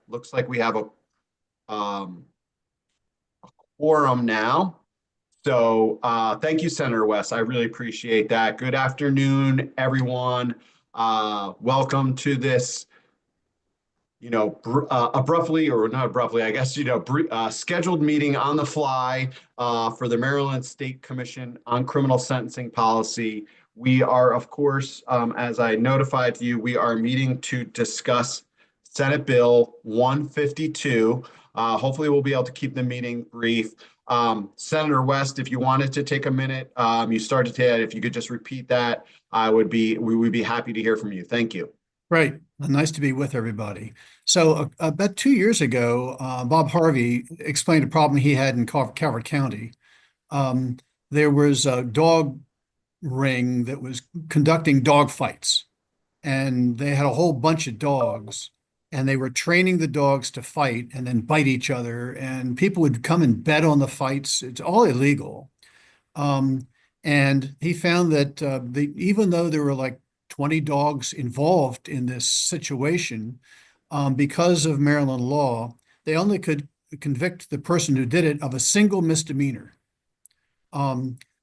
Looks like we have um, a quorum now. So thank you, Senator West. I really appreciate that. Good afternoon, everyone. Welcome to this, abruptly or not abruptly, I guess, scheduled meeting on the fly for the Maryland State Commission on Criminal Sentencing Policy. We are, of course, as I notified you, we are meeting to discuss Senate Bill 152. Hopefully, we'll be able to keep the meeting brief. Senator West, if you wanted to take a minute, you started to, if you could just repeat that, we would be happy to hear from you. Thank you. Right. Nice to be with everybody. So about 2 years ago, Bob Harvey explained a problem he had in Calvert County. Um, there was a dog ring that was conducting dog fights, and they had a whole bunch of dogs, and they were training the dogs to fight and then bite each other, and people would come and bet on the fights. It's all illegal. Um, and he found that even though there were like 20 dogs involved in this situation, because of Maryland law, they only could convict the person who did it of a single misdemeanor.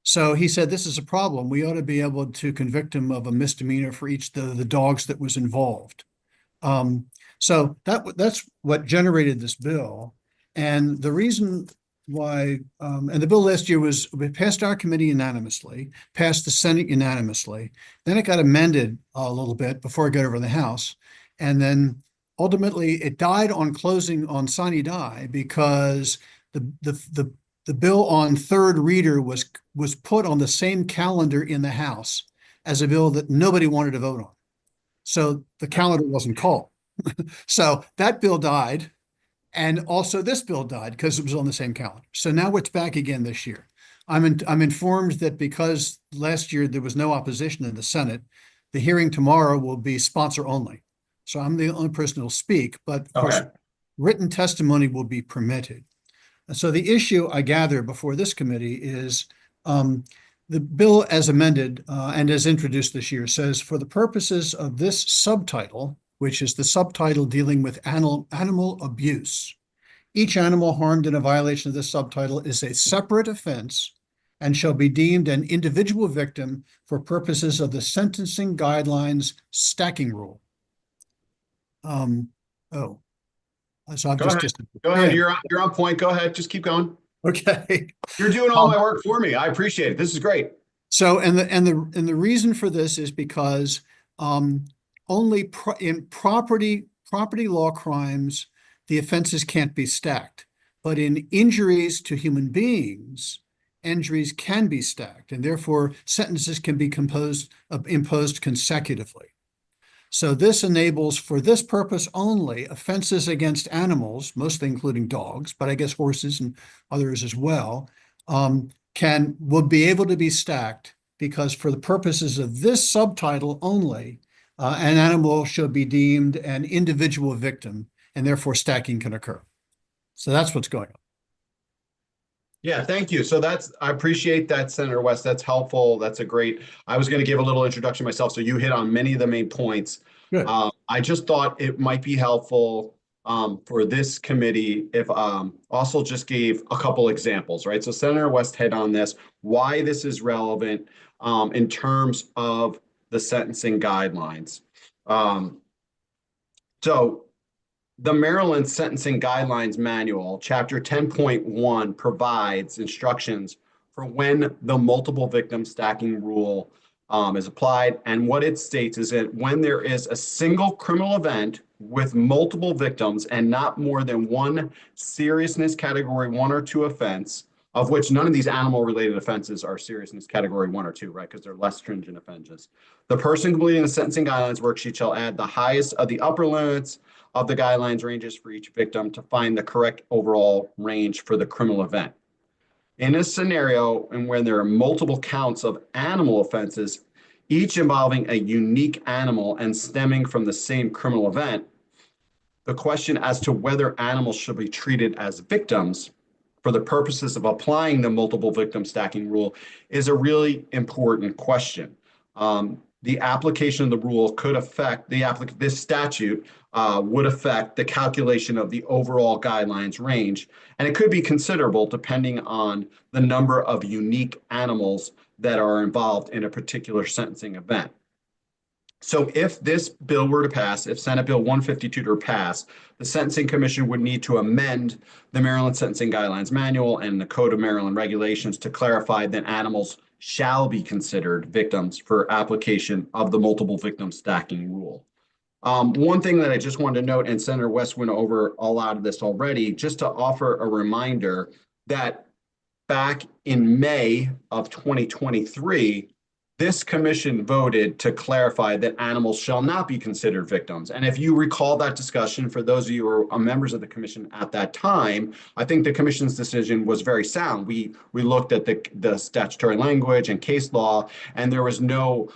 So he said, this is a problem. We ought to be able to convict him of a misdemeanor for each of the dogs that was involved. So that's what generated this bill. And the reason why, and the bill last year was passed our committee unanimously, passed the Senate unanimously. Then it got amended a little bit before it got over the House. And then ultimately it died on closing on sine die because the bill on third reader was put on the same calendar in the House as a bill that nobody wanted to vote on. So the calendar wasn't called. So that bill died. And also this bill died because it was on the same calendar. So now it's back again this year. I'm informed that because last year there was no opposition in the Senate, the hearing tomorrow will be sponsor only. So I'm the only person who'll speak, but of course, written testimony will be permitted. And so the issue I gather before this committee is the bill as amended and as introduced this year says, for the purposes of this subtitle, which is the subtitle dealing with animal abuse. Each animal harmed in a violation of this subtitle is a separate offense and shall be deemed an individual victim for purposes of the sentencing guidelines stacking rule. So I've Go ahead. You're on point. Go ahead. Just keep going. Okay. You're doing all my work for me. I appreciate it. This is great. So, and the reason for this is because only in property law crimes, the offenses can't be stacked. But in injuries to human beings, injuries can be stacked, and therefore sentences can be imposed consecutively. So this enables, for this purpose only, offenses against animals, mostly including dogs, but I guess horses and others as well, will be able to be stacked because for the purposes of this subtitle only, an animal should be deemed an individual victim, and therefore stacking can occur. So that's what's going on. Yeah, thank you. So I appreciate that, Senator West. That's helpful. I was going to give a little introduction myself, so you hit on many of the main points. Good. I just thought it might be helpful for this committee if also just gave a couple examples, right? So Senator West hit on this, why this is relevant in terms of the sentencing guidelines. So the Maryland Sentencing Guidelines Manual, Chapter 10.1, provides instructions for when the multiple victim stacking rule is applied. And what it states is that when there is a single criminal event with multiple victims and not more than one seriousness category 1 or 2 offense, of which none of these animal-related offenses are seriousness category 1 or 2, right? Because they're less stringent offenses. The person completing the sentencing guidelines worksheet shall add the highest of the upper limits of the guidelines ranges for each victim to find the correct overall range for the criminal event. In a scenario in where there are multiple counts of animal offenses, each involving a unique animal and stemming from the same criminal event, the question as to whether animals should be treated as victims for the purposes of applying the multiple victim stacking rule is a really important question. the application of the rule could affect this statute would affect the calculation of the overall guidelines range. And it could be considerable depending on the number of unique animals that are involved in a particular sentencing event. So if this bill were to pass, if Senate Bill 152 to pass, the Sentencing Commission would need to amend the Maryland Sentencing Guidelines Manual and the Code of Maryland Regulations to clarify that animals shall be considered victims for application of the multiple victim stacking rule. One thing that I just wanted to note, and Senator West went over a lot of this already, just to offer a reminder that back in May of 2023, this commission voted to clarify that animals shall not be considered victims. And if you recall that discussion, for those of you who are members of the commission at that time, I think the commission's decision was very sound. We looked at the statutory language and case law, and there was no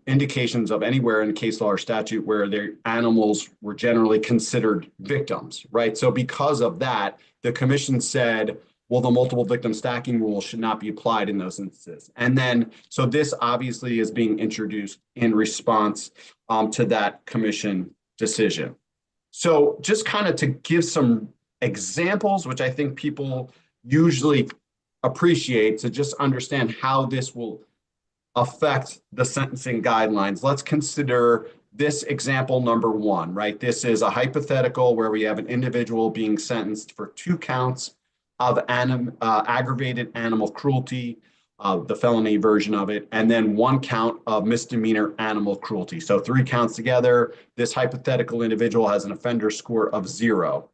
indications of anywhere in case law or statute where the animals were generally considered victims, right? So because of that, the commission said, well, the multiple victim stacking rule should not be applied in those instances. And then, so this obviously is being introduced in response to that commission decision. So just kind of to give some examples, which I think people usually appreciate, to just understand how this will affect the sentencing guidelines. Let's consider this example number one, right? This is a hypothetical where we have an individual being sentenced for 2 counts of aggravated animal cruelty, the felony version of it, and then 1 count of misdemeanor animal cruelty. So 3 counts together. This hypothetical individual has an offender score of 0.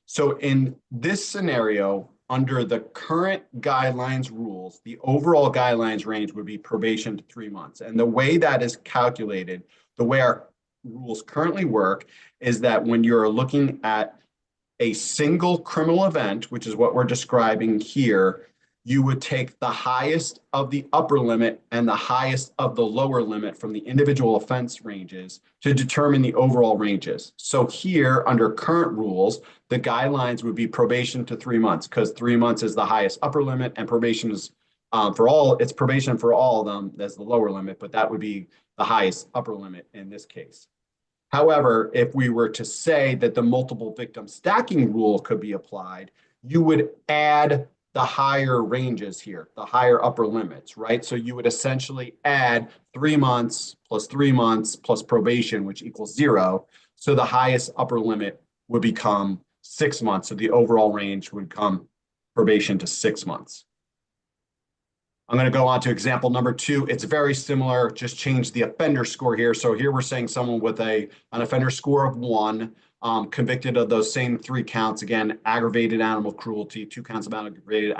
So in this scenario, under the current guidelines rules, the overall guidelines range would be probation to 3 months. And the way that is calculated, the way our rules currently work, is that when you're looking at a single criminal event, which is what we're describing here, you would take the highest of the upper limit and the highest of the lower limit from the individual offense ranges to determine the overall ranges. So here, under current rules, the guidelines would be probation to 3 months, because 3 months is the highest upper limit, and probation is it's probation for all of them. That's the lower limit, but that would be the highest upper limit in this case. However, if we were to say that the multiple victim stacking rule could be applied, you would add the higher ranges here, the higher upper limits, right? So you would essentially add 3 months plus 3 months plus probation, which equals 0. So the highest upper limit would become 6 months. So the overall range would come probation to 6 months. I'm going to go on to example number 2. It's very similar, just change the offender score here. So here we're saying someone with an offender score of 1, convicted of those same 3 counts. Again, aggravated animal cruelty, 2 counts of aggravated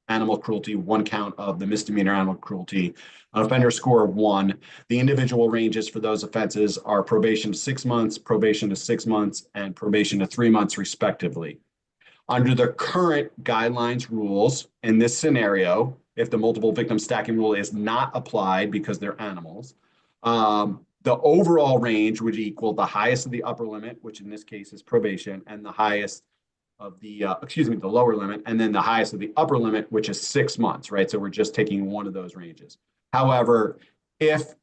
animal cruelty, 1 count of the misdemeanor animal cruelty, an offender score of 1. The individual ranges for those offenses are probation to 6 months, probation to 6 months, and probation to 3 months, respectively. Under the current guidelines rules, in this scenario, if the multiple victim stacking rule is not applied because they're animals, the overall range would equal the highest of the upper limit, which in this case is probation, and the highest of the, the lower limit, and then the highest of the upper limit, which is 6 months, right? So we're just taking one of those ranges. However, if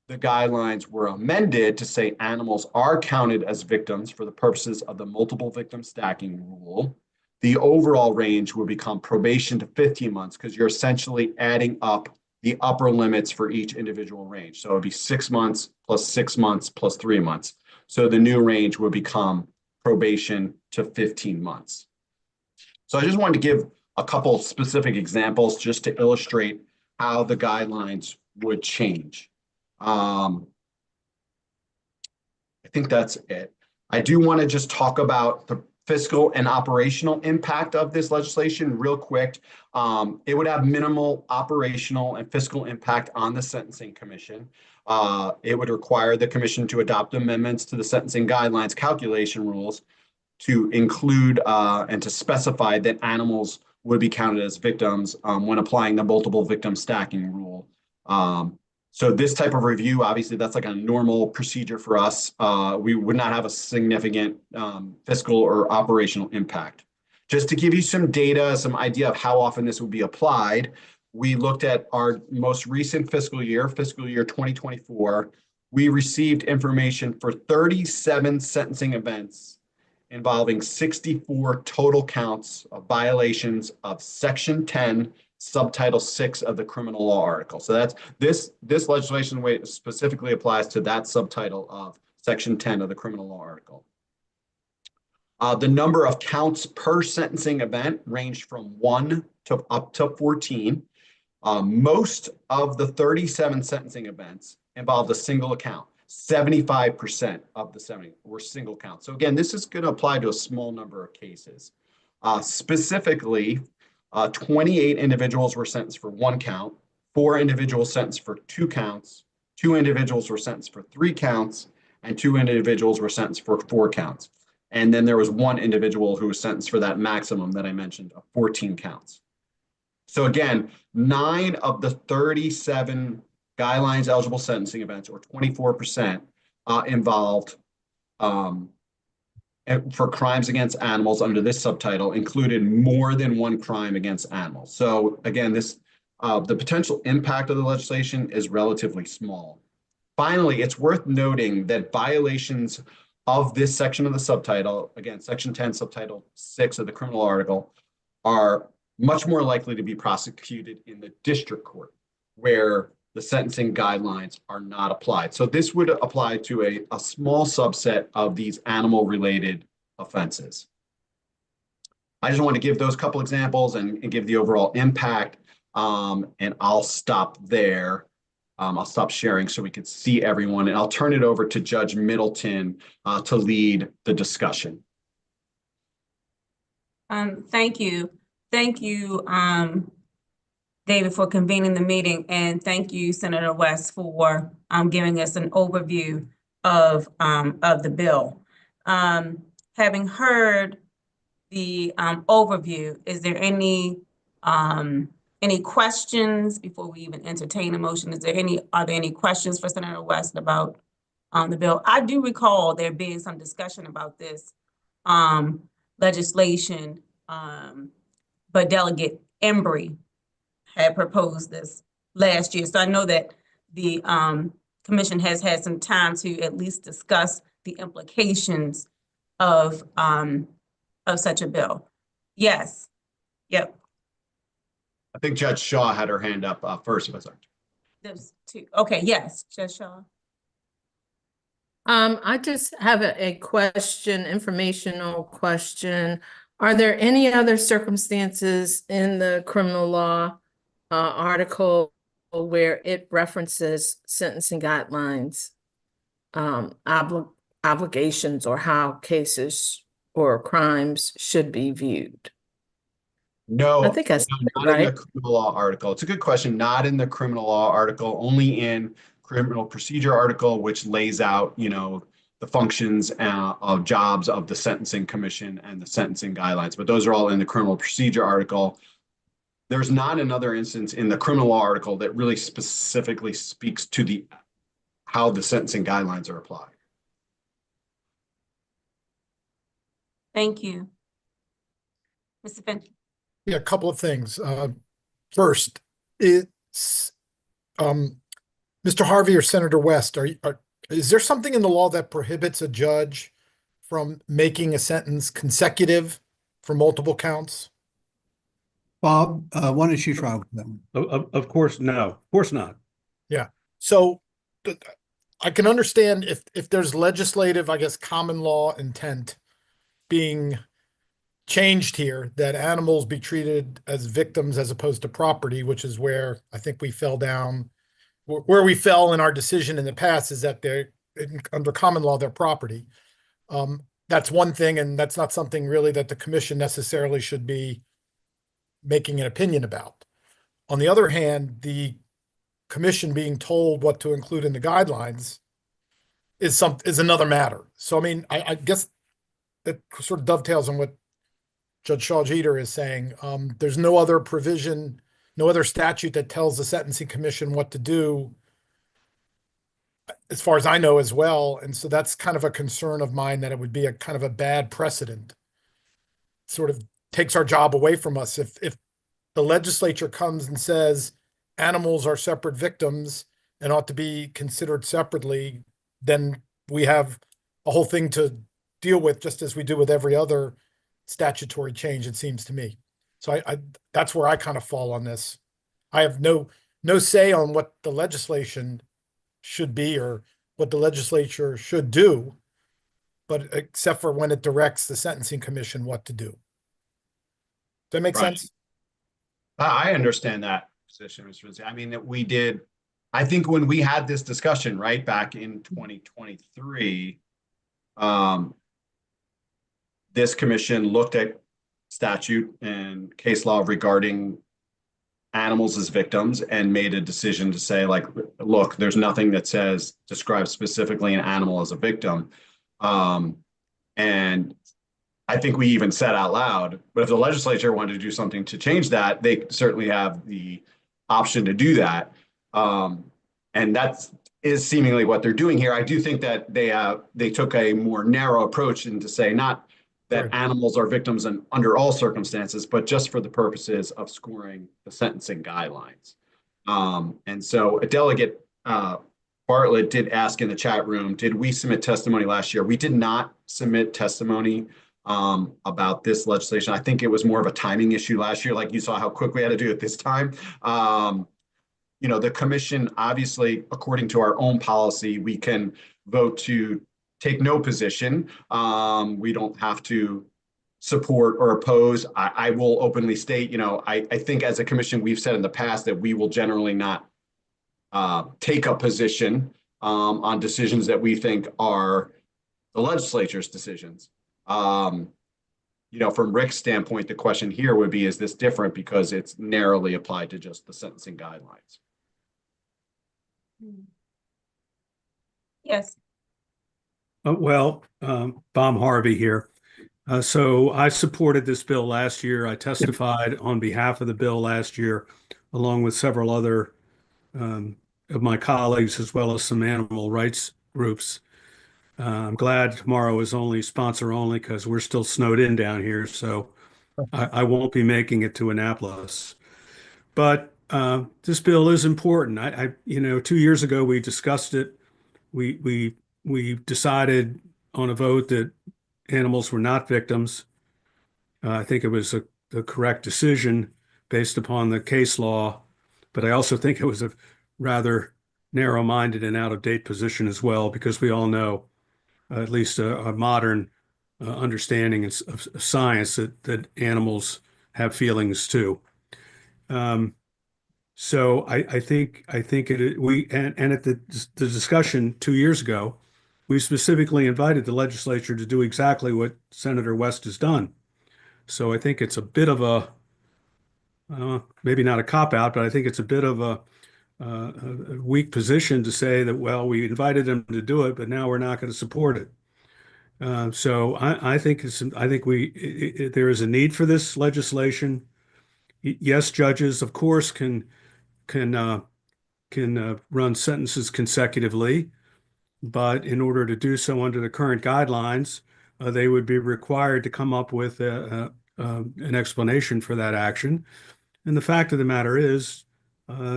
the guidelines were amended to say animals are counted as victims for the purposes of the multiple victim stacking rule, the overall range will become probation to 15 months, because you're essentially adding up the upper limits for each individual range. So it'd be 6 months plus 6 months plus 3 months. So the new range would become probation to 15 months. So I just wanted to give a couple specific examples just to illustrate how the guidelines would change. I think that's it. I do want to just talk about the fiscal and operational impact of this legislation real quick. It would have minimal operational and fiscal impact on the Sentencing Commission. It would require the commission to adopt amendments to the sentencing guidelines calculation rules to include and to specify that animals would be counted as victims when applying the multiple victim stacking rule. So this type of review, obviously, that's like a normal procedure for us. We would not have a significant fiscal or operational impact. Just to give you some data, some idea of how often this would be applied, we looked at our most recent fiscal year 2024. We received information for 37 sentencing events involving 64 total counts of violations of Section 10, Subtitle 6 of the criminal law article. So that's this legislation specifically applies to that subtitle of Section 10 of the criminal law article. The number of counts per sentencing event ranged from 1 to up to 14. Most of the 37 sentencing events involved a single account. 75% of the 70 were single counts. So again, this is going to apply to a small number of cases. Specifically, 28 individuals were sentenced for 1 count, 4 individuals sentenced for 2 counts, 2 individuals were sentenced for 3 counts, and 2 individuals were sentenced for 4 counts. And then there was 1 individual who was sentenced for that maximum that I mentioned of 14 counts. So again, 9 of the 37 guidelines eligible sentencing events, or 24%, involved for crimes against animals under this subtitle included more than 1 crime against animals. So again, the potential impact of the legislation is relatively small. Finally, it's worth noting that violations of this section of the subtitle, again, Section 10, Subtitle 6 of the criminal article, are much more likely to be prosecuted in the district court, where the sentencing guidelines are not applied. So this would apply to a small subset of these animal-related offenses. I just want to give those couple examples and give the overall impact, and I'll stop there. I'll stop sharing so we can see everyone, and I'll turn it over to Judge Middleton to lead the discussion. Thank you. Thank you, David, for convening the meeting, and thank you, Senator West, for giving us an overview of the bill. Having heard the overview, is there any questions before we even entertain a motion? Are there any questions for Senator West about the bill? I do recall there being some discussion about this legislation, but Delegate Embry had proposed this last year. So I know that the commission has had some time to at least discuss the implications of such a bill. Yes. Yep. I think Judge Shaw had her hand up first. There's 2. Okay. Yes, Judge Shaw. I just have a question, informational question. Are there any other circumstances in the criminal law article where it references sentencing guidelines, obligations, or how cases or crimes should be viewed? No, I think that's not right. in the criminal law article. It's a good question. Not in the criminal law article, only in criminal procedure article, which lays out, the functions of jobs of the sentencing commission and the sentencing guidelines. But those are all in the criminal procedure article. There's not another instance in the criminal law article that really specifically speaks to how the sentencing guidelines are applied. Thank you. Mr. Finch. Yeah, a couple of things. First, it's Mr. Harvey or Senator West, is there something in the law that prohibits a judge from making a sentence consecutive for multiple counts? Bob, why don't you try with them? Of course, no. Of course not. Yeah. So I can understand if there's legislative, I guess, common law intent being changed here, that animals be treated as victims as opposed to property, which is where I think we fell down. Where we fell in our decision in the past is that they're under common law, they're property. That's one thing, and that's not something really that the commission necessarily should be making an opinion about. On the other hand, the commission being told what to include in the guidelines is another matter. So I mean, I guess that sort of dovetails on what Judge Shaw Jeter is saying. There's no other provision, no other statute that tells the sentencing commission what to do, as far as I know as well. And so that's kind of a concern of mine, that it would be a kind of a bad precedent. Sort of takes our job away from us if the legislature comes and says animals are separate victims and ought to be considered separately, then we have a whole thing to deal with, just as we do with every other statutory change, it seems to me. So I that's where I kind of fall on this. I have no say on what the legislation should be or what the legislature should do, but except for when it directs the Sentencing Commission what to do. Does that make Right. sense? I understand that position, Mr. Rizzi. I mean, that we did, I think when we had this discussion, right, back in 2023, this commission looked at statute and case law regarding animals as victims and made a decision to say, like, look, there's nothing that describes specifically an animal as a victim. And I think we even said out loud, but if the legislature wanted to do something to change that, they certainly have the option to do that. And that is seemingly what they're doing here. I do think that they took a more narrow approach and to say not that Right. animals are victims under all circumstances, but just for the purposes of scoring the sentencing guidelines. And so a delegate, Bartlett, did ask in the chat room, did we submit testimony last year? We did not submit testimony about this legislation. I think it was more of a timing issue last year. Like you saw how quick we had to do it this time. You know, the commission, obviously, according to our own policy, we can vote to take no position. We don't have to support or oppose. I will openly state, you know, I think as a commission, we've said in the past that we will generally not take a position on decisions that we think are the legislature's decisions. You know, from Rick's standpoint, the question here would be, is this different because it's narrowly applied to just the sentencing guidelines? Yes. Bob Harvey here. So I supported this bill last year. I testified on behalf of the bill last year, along with several other of my colleagues, as well as some animal rights groups. I'm glad tomorrow is only sponsor only because we're still snowed in down here. So I won't be making it to Annapolis. But this bill is important. You know, 2 years ago we discussed it. We decided on a vote that animals were not victims. I think it was the correct decision based upon the case law, but I also think it was a rather narrow-minded and out-of-date position as well, because we all know, at least a modern understanding of science, that animals have feelings too. So I think at the discussion 2 years ago, we specifically invited the legislature to do exactly what Senator West has done. So I think it's a bit of a maybe not a cop-out, but I think it's a bit of a weak position to say that, well, we invited them to do it, but now we're not going to support it. So I think there is a need for this legislation. Yes, judges, of course, can run sentences consecutively, but in order to do so under the current guidelines, they would be required to come up with an explanation for that action. And the fact of the matter is,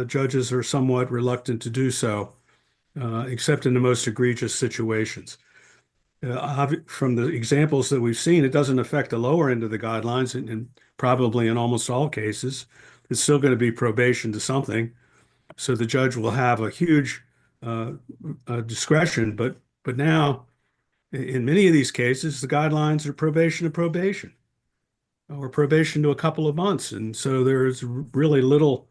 judges are somewhat reluctant to do so, except in the most egregious situations. From the examples that we've seen, it doesn't affect the lower end of the guidelines, and probably in almost all cases, it's still going to be probation to something. So the judge will have a huge discretion, but now, in many of these cases, the guidelines are probation to probation, or probation to a couple of months, and so there's really little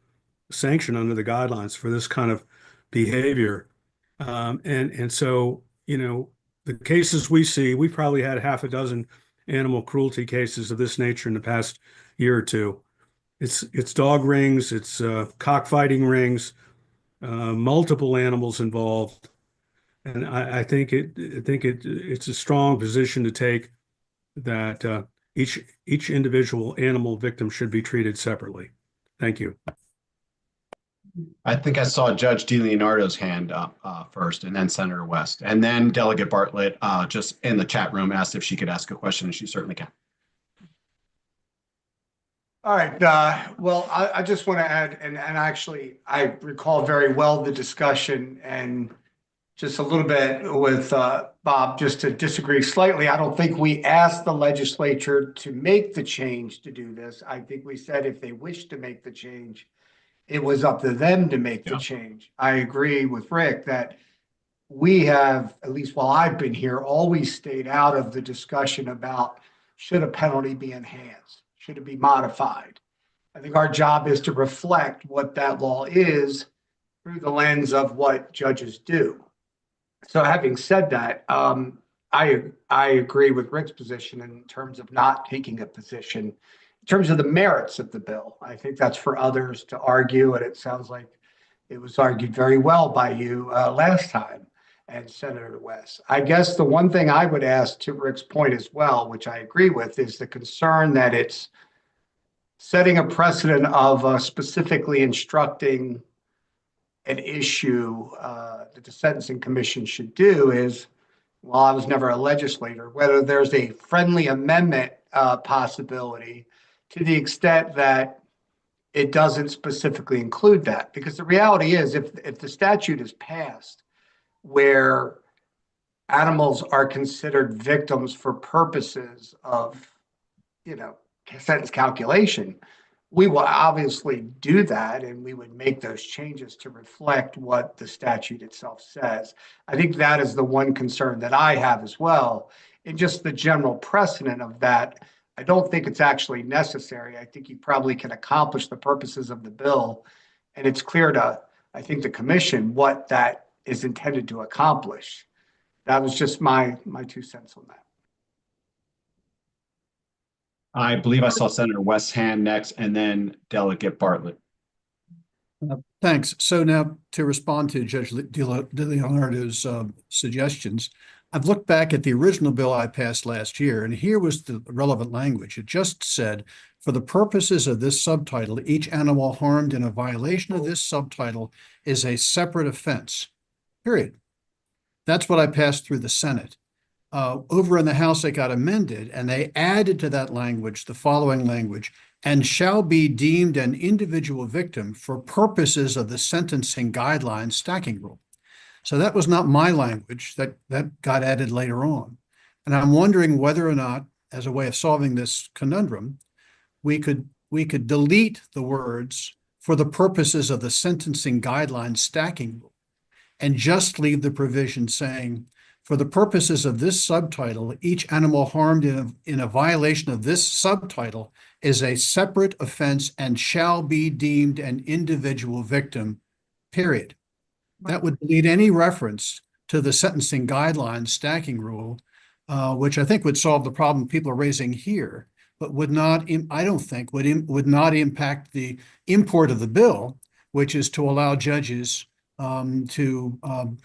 sanction under the guidelines for this kind of behavior. And so, you know, the cases we see, we've probably had half a dozen animal cruelty cases of this nature in the past year or two. It's dog rings, it's cockfighting rings, multiple animals involved, and I think it's a strong position to take that each individual animal victim should be treated separately. Thank you. I think I saw Judge DiLeonardo's hand up first, and then Senator West, and then Delegate Bartlett just in the chat room asked if she could ask a question, and she certainly can. All right, well, I just want to add, and actually, I recall very well the discussion and just a little bit with Bob, just to disagree slightly. I don't think we asked the legislature to make the change to do this. I think we said if they wish to make the change, it was up to them to make the change. I agree with Rick that we have, at least while I've been here, always stayed out of the discussion about should a penalty be enhanced? Should it be modified? I think our job is to reflect what that law is through the lens of what judges do. So having said that, I agree with Rick's position in terms of not taking a position. In terms of the merits of the bill, I think that's for others to argue, and it sounds like it was argued very well by you last time and Senator West. I guess the one thing I would ask, to Rick's point as well, which I agree with, is the concern that it's setting a precedent of specifically instructing an issue that the Sentencing Commission should do is, well, I was never a legislator, whether there's a friendly amendment possibility to the extent that it doesn't specifically include that. Because the reality is, if the statute is passed where animals are considered victims for purposes of, sentence calculation, we will obviously do that, and we would make those changes to reflect what the statute itself says. I think that is the one concern that I have as well. And just the general precedent of that, I don't think it's actually necessary. I think you probably can accomplish the purposes of the bill, and it's clear to, I think, the commission what that is intended to accomplish. That was just my 2 cents on that. I believe I saw Senator West's hand next, and then Delegate Bartlett. Thanks. So now to respond to Judge DeLeonardo's suggestions, I've looked back at the original bill I passed last year, and here was the relevant language. It just said, for the purposes of this subtitle, each animal harmed in a violation of this subtitle is a separate offense, period. That's what I passed through the Senate. Over in the House, it got amended, and they added to that language the following language: and shall be deemed an individual victim for purposes of the sentencing guidelines stacking rule. So that was not my language. That got added later on. And I'm wondering whether or not, as a way of solving this conundrum, we could delete the words for the purposes of the sentencing guidelines stacking rule and just leave the provision saying, for the purposes of this subtitle, each animal harmed in a violation of this subtitle is a separate offense and shall be deemed an individual victim, period. That would delete any reference to the sentencing guidelines stacking rule, which I think would solve the problem people are raising here, but would not, I don't think, would not impact the import of the bill, which is to allow judges to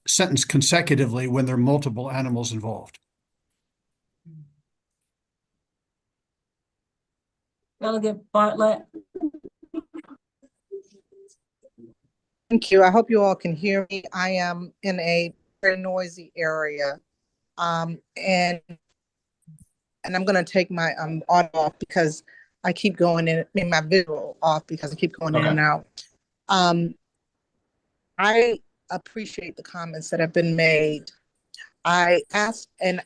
sentence consecutively when there are multiple animals involved. Delegate Bartlett. Thank you. I hope you all can hear me. I am in a very noisy area. And I'm going to take my audio off because I keep going in my visual off because I keep going in and out. I appreciate the comments that have been made. I asked, and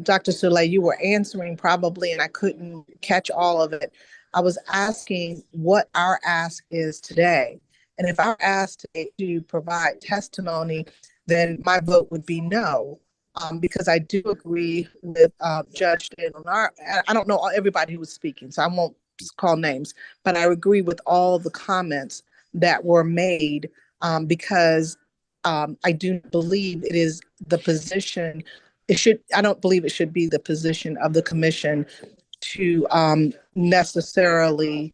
Dr. Soulé, you were answering probably, and I couldn't catch all of it. I was asking what our ask is today. And if our ask today to provide testimony, then my vote would be no, because I do agree with Judge DeLeonardo. I don't know everybody who was speaking, so I won't call names, but I agree with all the comments that were made, because I do believe it is the position, I don't believe it should be the position of the commission to necessarily,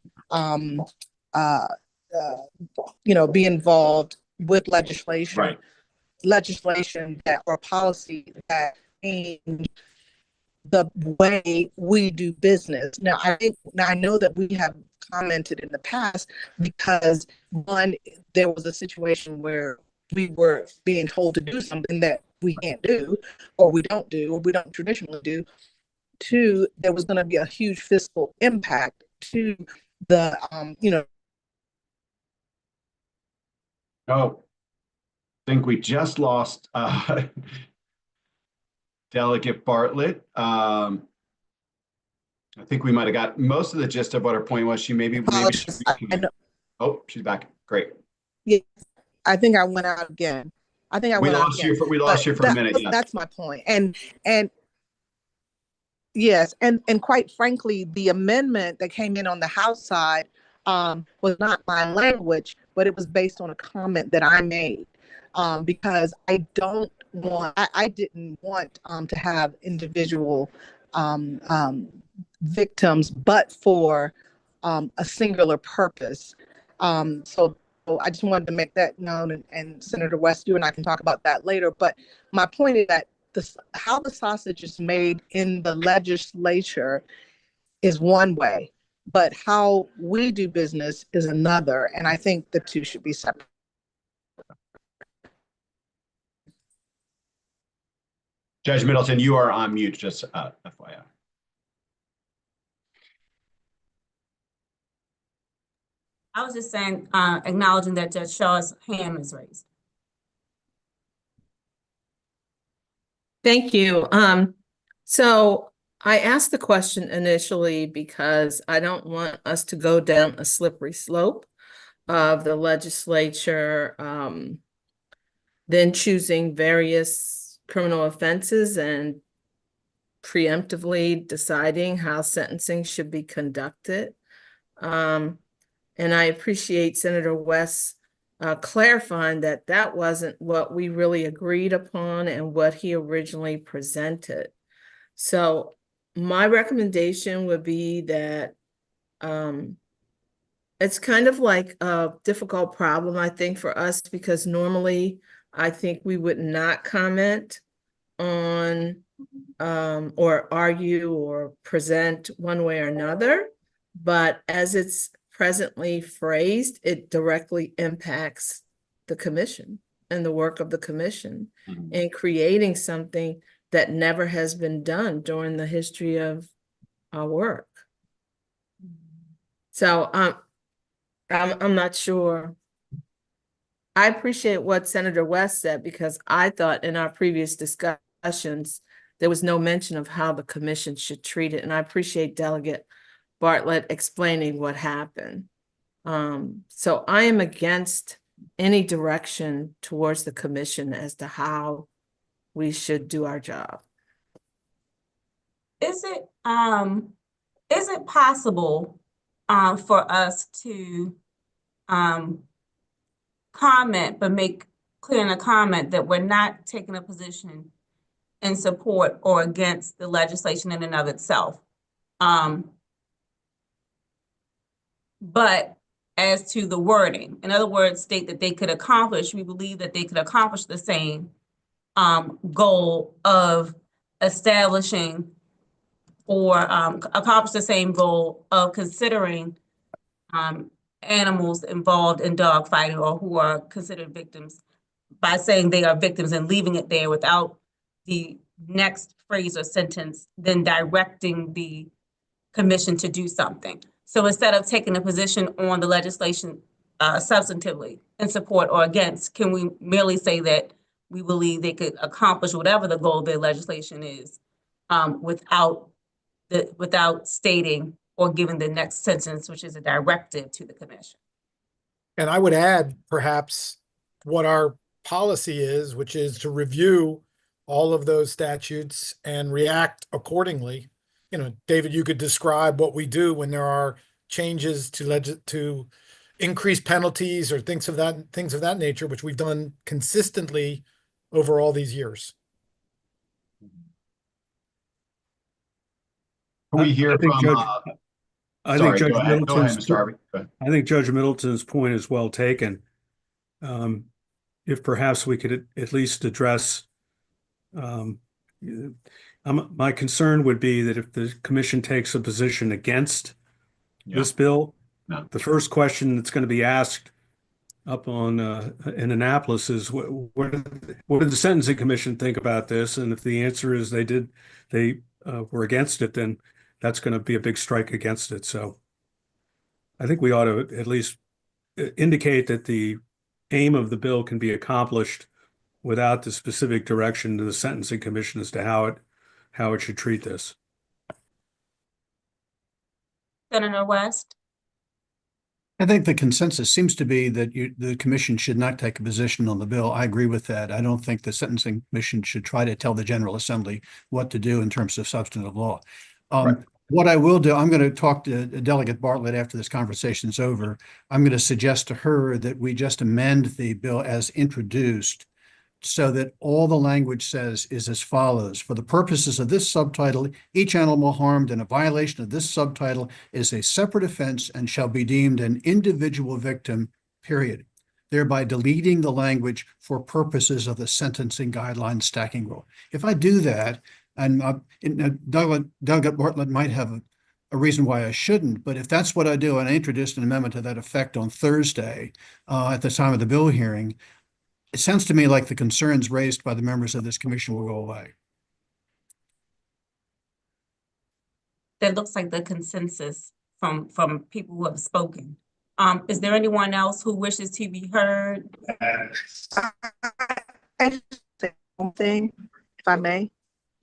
be involved with legislation that or policy that change the way we do business. Now, I know that we have commented in the past because, one, there was a situation where we were being told to do something that we can't do, or we don't do, or we don't traditionally do. Two, there was going to be a huge fiscal impact to the, Oh, I think we just lost Delegate Bartlett. I think we might have got most of the gist of what her point was. She maybe apologies. I know, Oh, she's back. Great. yeah, I think I went out again. I think I We went out lost again. you for But a minute. Yes. that's my point. And yes, and quite frankly, the amendment that came in on the House side was not my language, but it was based on a comment that I made, because I didn't want to have individual victims, but for a singular purpose. So I just wanted to make that known, and Senator West, you and I can talk about that later. But my point is that how the sausage is made in the legislature is one way, but how we do business is another. And I think the two should be separate. Judge Middleton, you are on mute, just FYI. I was just saying, acknowledging that Judge Shaw's hand is raised. Thank you. So I asked the question initially because I don't want us to go down a slippery slope of the legislature then choosing various criminal offenses and preemptively deciding how sentencing should be conducted. And I appreciate Senator West clarifying that that wasn't what we really agreed upon and what he originally presented. So my recommendation would be that it's kind of like a difficult problem, I think, for us, because normally I think we would not comment on or argue or present one way or another. But as it's presently phrased, it directly impacts the commission and the work of the commission in creating something that never has been done during the history of our work. So I'm not sure. I appreciate what Senator West said, because I thought in our previous discussions, there was no mention of how the commission should treat it. And I appreciate Delegate Bartlett explaining what happened. So I am against any direction towards the commission as to how we should do our job. Is it possible for us to comment, but make clear in a comment that we're not taking a position in support or against the legislation in and of itself? But as to the wording, in other words, state that they could accomplish, we believe that they could accomplish the same goal of establishing or accomplish the same goal of considering animals involved in dog fighting or who are considered victims, by saying they are victims and leaving it there without the next phrase or sentence, then directing the commission to do something. So instead of taking a position on the legislation substantively in support or against, can we merely say that we believe they could accomplish whatever the goal of their legislation is without stating or giving the next sentence, which is a directive to the commission? And I would add perhaps what our policy is, which is to review all of those statutes and react accordingly. You know, David, you could describe what we do when there are changes to increase penalties or things of that nature, which we've done consistently over all these years. Can we hear from? I think Judge Go ahead, Mr. Harvey. Go ahead. I think Judge Middleton's point is well taken. If perhaps we could at least address, my concern would be that if the commission takes a position against this bill, the first question that's going to be asked up on in Annapolis is what did the Sentencing Commission think about this? And if the answer is they were against it, then that's going to be a big strike against it. So I think we ought to at least indicate that the aim of the bill can be accomplished without the specific direction to the Sentencing Commission as to how it should treat this. Senator West? I think the consensus seems to be that the commission should not take a position on the bill. I agree with that. I don't think the Sentencing Commission should try to tell the General Assembly what to do in terms of substantive law. Right. What I will do, I'm going to talk to Delegate Bartlett after this conversation is over. I'm going to suggest to her that we just amend the bill as introduced so that all the language says is as follows. For the purposes of this subtitle, each animal harmed in a violation of this subtitle is a separate offense and shall be deemed an individual victim, period. Thereby deleting the language for purposes of the sentencing guideline stacking rule. If I do that, and Delegate Bartlett might have a reason why I shouldn't, but if that's what I do, and I introduced an amendment to that effect on Thursday at the time of the bill hearing, it sounds to me like the concerns raised by the members of this commission will go away. That looks like the consensus from people who have spoken. Is there anyone else who wishes to be heard? I just say one thing, if I may.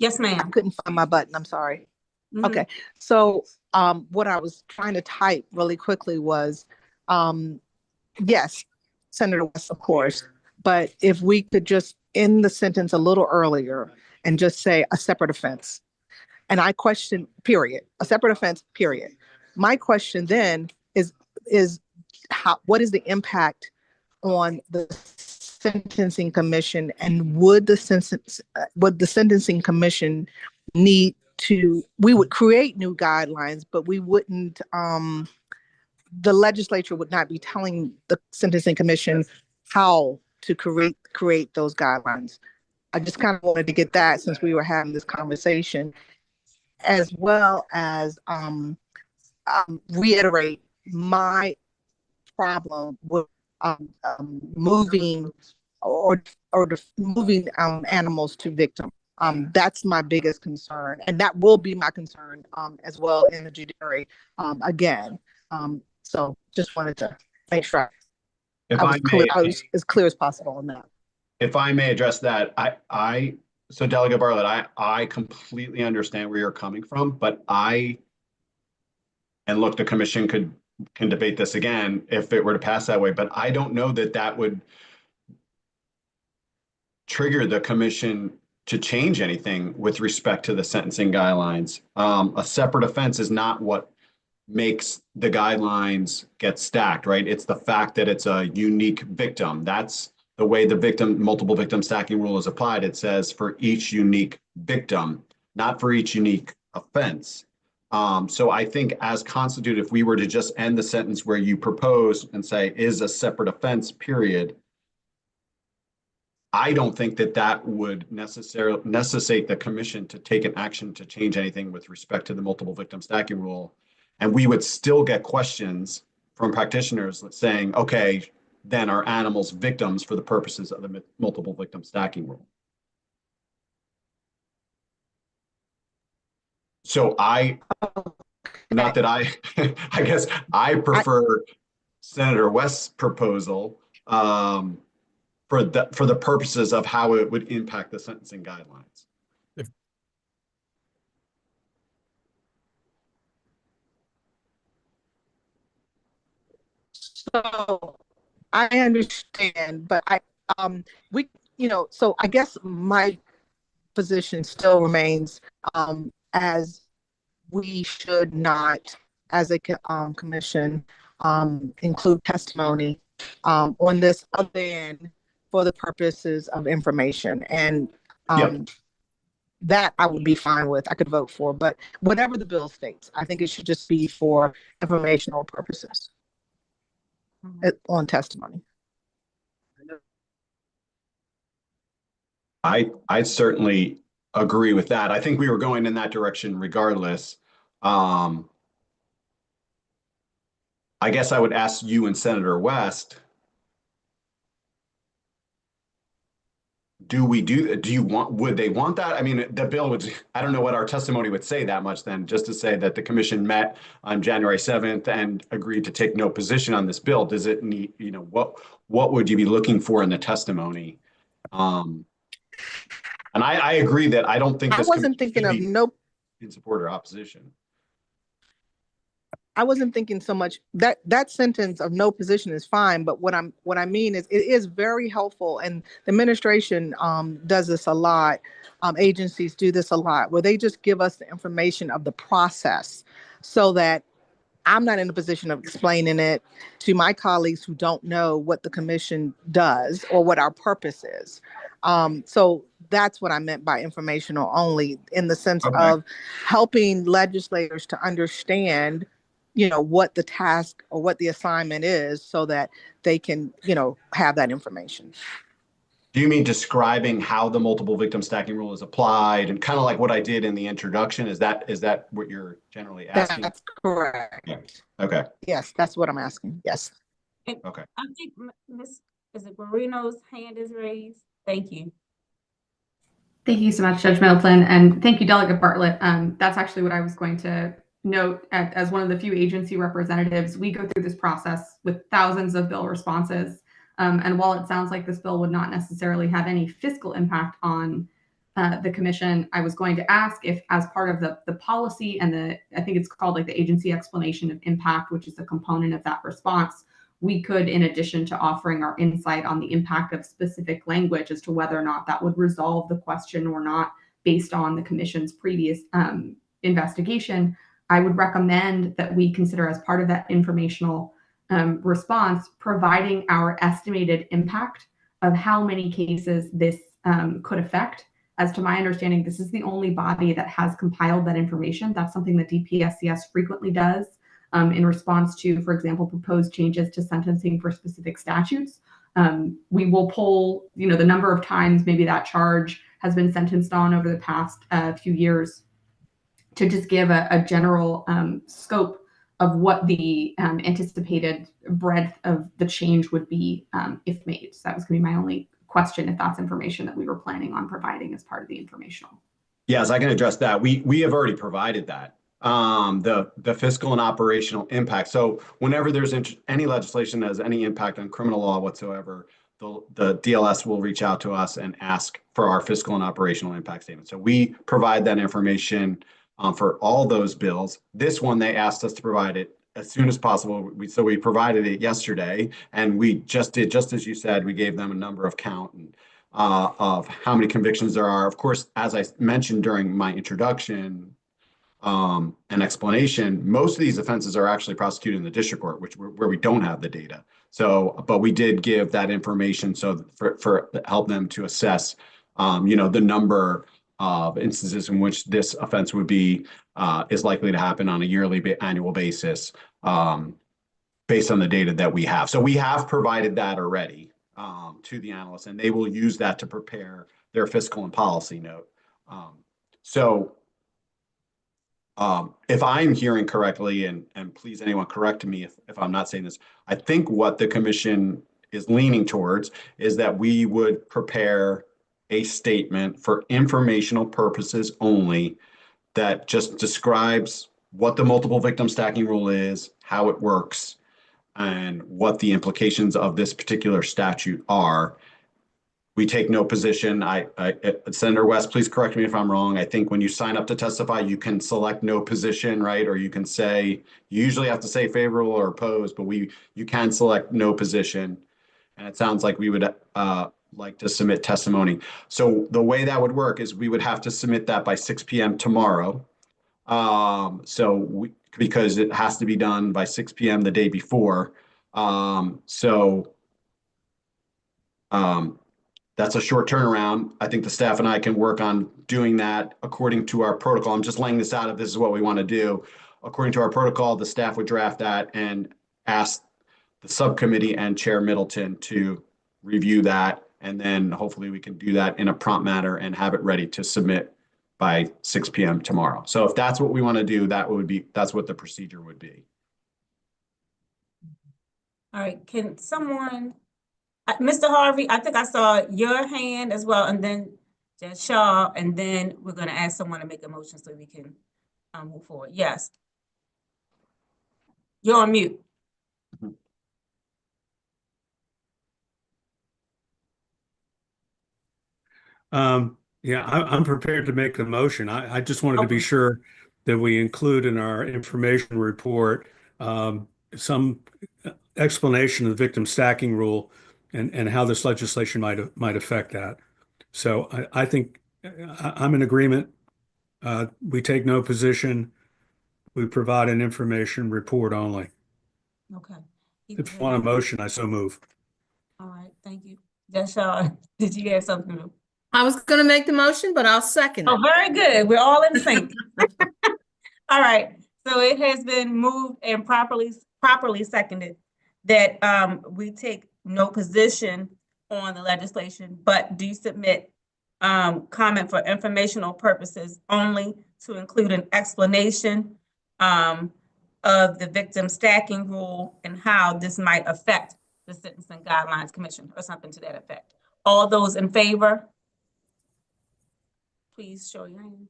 Yes, I ma'am. couldn't find my button. I'm sorry. Mhm. Okay, so what I was trying to type really quickly was, yes, Senator West, of course, but if we could just end the sentence a little earlier and just say a separate offense. And I question, period, a separate offense, period. My question then is what is the impact on the Sentencing Commission, and would the Sentencing Commission need to, we would create new guidelines, but we wouldn't, the legislature would not be telling the Sentencing Commission how to create those guidelines. I just kind of wanted to get that since we were having this conversation, as well as reiterate my problem with moving moving animals to victim. That's my biggest concern, and that will be my concern as well in the judiciary again. So just wanted to make sure If I was I clear, may, I was as clear as possible on that. if I may address that, so Delegate Bartlett, I completely understand where you're coming from, but and look, the commission can debate this again if it were to pass that way, but I don't know that that would trigger the commission to change anything with respect to the sentencing guidelines. A separate offense is not what makes the guidelines get stacked, right? It's the fact that it's a unique victim. That's the way the multiple victim stacking rule is applied. It says for each unique victim, not for each unique offense. So I think as constituted, if we were to just end the sentence where you propose and say is a separate offense, period, I don't think that that would necessarily necessitate the commission to take an action to change anything with respect to the multiple victim stacking rule. And we would still get questions from practitioners saying, okay, then are animals victims for the purposes of the multiple victim stacking rule? So not that I guess I prefer Senator West's proposal for the purposes of how it would impact the sentencing guidelines. So I understand, but we, so I guess my position still remains as we should not, as a commission, include testimony on this other than for the purposes of information. And Yep. that I would be fine with. I could vote for, but whatever the bill states, I think it should just be for informational purposes on testimony. I certainly agree with that. I think we were going in that direction regardless. I guess I would ask you and Senator West, would they want that? I mean, the bill would, I don't know what our testimony would say that much then, just to say that the commission met on January 7th and agreed to take no position on this bill. Does it need, what would you be looking for in the testimony? And I agree that I don't think I this wasn't commission thinking should of be no, in support or opposition. I wasn't thinking so much that sentence of no position is fine, but what I mean is it is very helpful, and the administration does this a lot. Agencies do this a lot, where they just give us the information of the process, so that I'm not in a position of explaining it to my colleagues who don't know what the commission does or what our purpose is. So that's what I meant by informational only, in the sense Okay. of helping legislators to understand, what the task or what the assignment is, so that they can, have that information. Do you mean describing how the multiple victim stacking rule is applied, and kind of like what I did in the introduction? Is that what you're generally asking? That's correct. Yeah. Okay. Yes, that's what I'm asking. Yes. Okay. I think is it Marino's hand is raised? Thank you. Thank you so much, Judge Middleton, and thank you, Delegate Bartlett. That's actually what I was going to note. As one of the few agency representatives, we go through this process with thousands of bill responses. And while it sounds like this bill would not necessarily have any fiscal impact on the commission, I was going to ask if, as part of the policy and I think it's called like the agency explanation of impact, which is a component of that response, we could, in addition to offering our insight on the impact of specific language as to whether or not that would resolve the question or not, based on the commission's previous investigation, I would recommend that we consider, as part of that informational response, providing our estimated impact of how many cases this could affect. As to my understanding, this is the only body that has compiled that information. That's something that DPSCS frequently does in response to, for example, proposed changes to sentencing for specific statutes. We will pull, the number of times maybe that charge has been sentenced on over the past few years, to just give a general scope of what the anticipated breadth of the change would be if made. So that was going to be my only question, if that's information that we were planning on providing as part of the informational. Yes, I can address that. We have already provided that. The fiscal and operational impact. So whenever there's any legislation that has any impact on criminal law whatsoever, the DLS will reach out to us and ask for our fiscal and operational impact statement. So we provide that information for all those bills. This one, they asked us to provide it as soon as possible. So we provided it yesterday, and we just did, just as you said, we gave them a number of count and of how many convictions there are. Of course, as I mentioned during my introduction and explanation, most of these offenses are actually prosecuted in the district court, where we don't have the data. So, but we did give that information so for help them to assess, the number of instances in which this offense would be is likely to happen on a yearly annual basis, based on the data that we have. So we have provided that already to the analysts, and they will use that to prepare their fiscal and policy note. If I'm hearing correctly, and please anyone correct me if I'm not saying this, I think what the commission is leaning towards is that we would prepare a statement for informational purposes only that just describes what the multiple victim stacking rule is, how it works, and what the implications of this particular statute are. We take no position. Senator West, please correct me if I'm wrong. I think when you sign up to testify, you can select no position, right? Or you can say, you usually have to say favorable or opposed, but you can select no position. And it sounds like we would like to submit testimony. So the way that would work is we would have to submit that by 6 p.m. tomorrow. Because it has to be done by 6 p.m. the day before. That's a short turnaround. I think the staff and I can work on doing that according to our protocol. I'm just laying this out if this is what we want to do. According to our protocol, the staff would draft that and ask the subcommittee and Chair Middleton to review that. And then hopefully we can do that in a prompt manner and have it ready to submit by 6 p.m. tomorrow. So if that's what we want to do, that's what the procedure would be. All right, can someone Mr. Harvey, I think I saw your hand as well, and then Judge Shaw, and then we're gonna ask someone to make a motion so we can move forward. Yes. You're on mute. Yeah, I'm prepared to make the motion. I just wanted to be Okay. sure that we include in our information report some explanation of the victim stacking rule and how this legislation might affect that. So I think I'm in agreement. We take no position. We provide an information report only. Okay. If you want a motion, I so move. All right, thank you. Judge Shaw, did you have something? I was gonna make the motion, but I'll second Oh, it. very good. We're all in sync. All right, so it has been moved and properly seconded that we take no position on the legislation, but do submit comment for informational purposes only to include an explanation of the victim stacking rule and how this might affect the Sentencing Guidelines Commission or something to that effect. All those in favor? Please show your hand.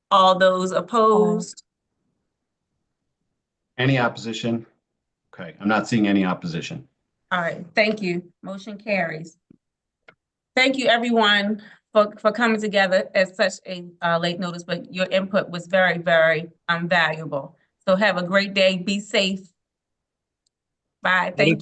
All those opposed? Any opposition? Okay, I'm not seeing any opposition. All right, thank you. Motion carries. Thank you, everyone, for coming together at such a late notice, but your input was very, very valuable. So have a great day. Be safe. Bye. Thank you.